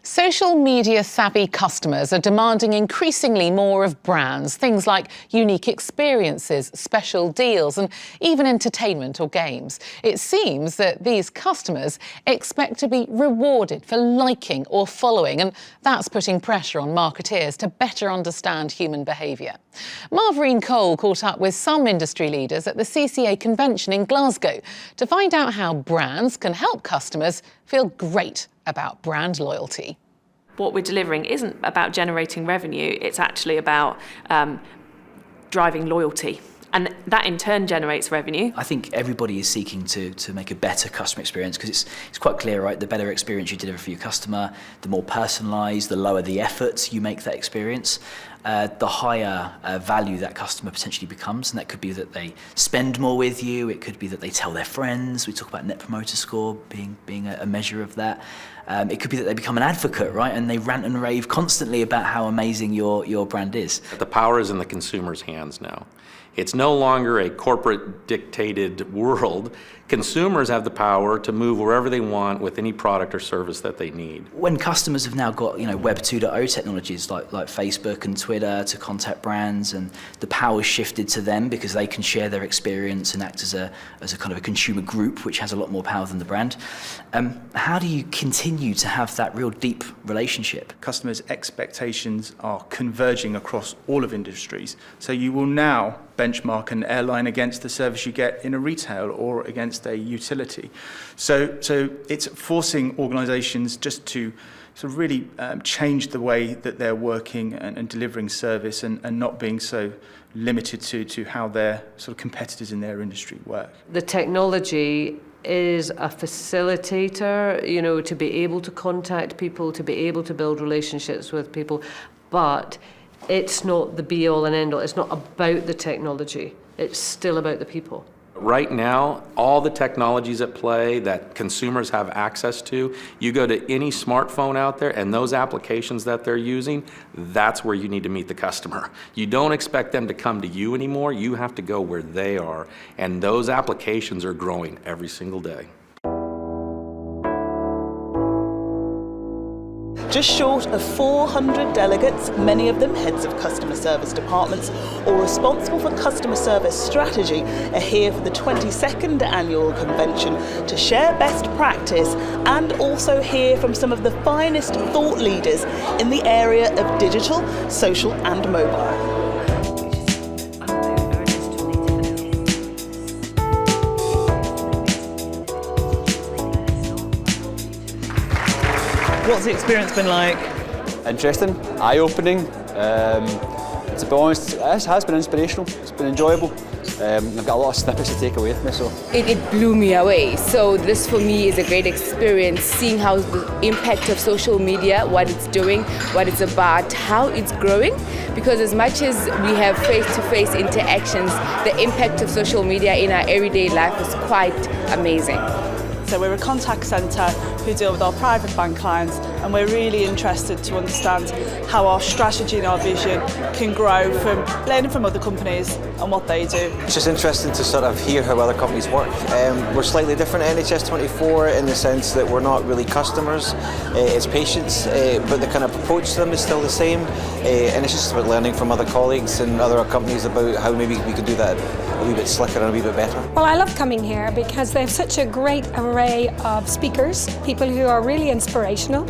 Social media savvy customers are demanding increasingly more of brands, things like unique experiences, special deals and even entertainment or games. It seems that these customers expect to be rewarded for liking or following, and that's putting pressure on marketeers to better understand human behaviour. Marverine Cole caught up with some industry leaders at the CCA Convention in Glasgow to find out how brands can help customers feel great about brand loyalty. What we're delivering isn't about generating revenue, it's actually about driving loyalty. And that in turn generates revenue. I think everybody is seeking to make a better customer experience because it's quite clear, right? The better experience you deliver for your customer, the more personalised, the lower the effort you make that experience, the higher value that customer potentially becomes. And that could be that they spend more with you. It could be that they tell their friends. We talk about Net Promoter Score being a measure of that. It could be that they become an advocate, right? And they rant and rave constantly about how amazing your brand is. The power is in the consumer's hands now. It's no longer a corporate dictated world. Consumers have the power to move wherever they want with any product or service that they need. When customers have now got, Web 2.0 technologies like Facebook and Twitter to contact brands, and the power's shifted to them because they can share their experience and act as a kind of a consumer group, which has a lot more power than the brand. How do you continue to have that real deep relationship? Customers' expectations are converging across all of industries. So you will now benchmark an airline against the service you get in a retail or against a utility. So it's forcing organisations just to sort of really change the way that they're working and delivering service and not being so limited to how their sort of competitors in their industry work. The technology is a facilitator, to be able to contact people, to be able to build relationships with people, but it's not the be-all and end-all. It's not about the technology. It's still about the people. Right now, all the technologies at play that consumers have access to, you go to any smartphone out there and those applications that they're using, that's where you need to meet the customer. You don't expect them to come to you anymore. You have to go where they are. And those applications are growing every single day. Just short of 400 delegates, many of them heads of customer service departments or responsible for customer service strategy, are here for the 22nd annual convention to share best practice and also hear from some of the finest thought leaders in the area of digital, social and mobile. What's the experience been like? Interesting, eye-opening. To be honest, it has been inspirational. It's been enjoyable. I've got a lot of snippets to take away with me. So it blew me away. So this for me is a great experience, seeing how the impact of social media, what it's doing, what it's about, how it's growing. Because as much as we have face-to-face interactions, the impact of social media in our everyday life is quite amazing. So we're a contact centre who deal with our private bank clients, and we're really interested to understand how our strategy and our vision can grow from learning from other companies and what they do. It's just interesting to sort of hear how other companies work. We're slightly different at NHS24 in the sense that we're not really customers, it's patients, but the kind of approach to them is still the same, and it's just about learning from other colleagues and other companies about how maybe we could do that a wee bit slicker and a wee bit better. Well, I love coming here because they have such a great array of speakers, people who are really inspirational.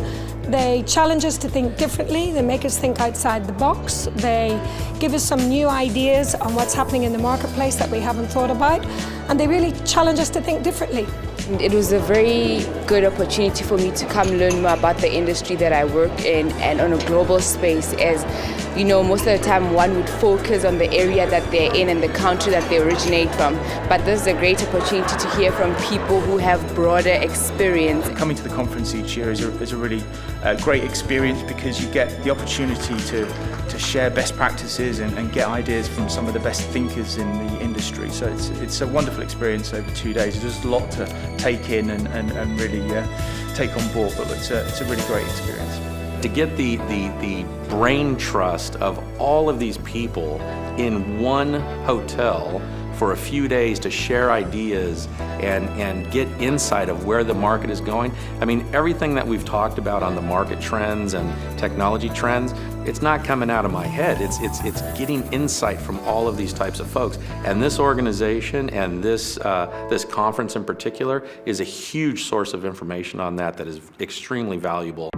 They challenge us to think differently, they make us think outside the box, they give us some new ideas on what's happening in the marketplace that we haven't thought about, and they really challenge us to think differently. It was a very good opportunity for me to come learn more about the industry that I work in and on a global space, as most of the time one would focus on the area that they're in and the country that they originate from. But this is a great opportunity to hear from people who have broader experience. Coming to the conference each year is a really great experience because you get the opportunity to share best practices and get ideas from some of the best thinkers in the industry. So it's a wonderful experience over 2 days. There's a lot to take in and really take on board, but it's a really great experience. To get the brain trust of all of these people in one hotel for a few days to share ideas and get insight of where the market is going. I mean, everything that we've talked about on the market trends and technology trends, it's not coming out of my head. It's getting insight from all of these types of folks. And this organization and this conference in particular is a huge source of information on that is extremely valuable.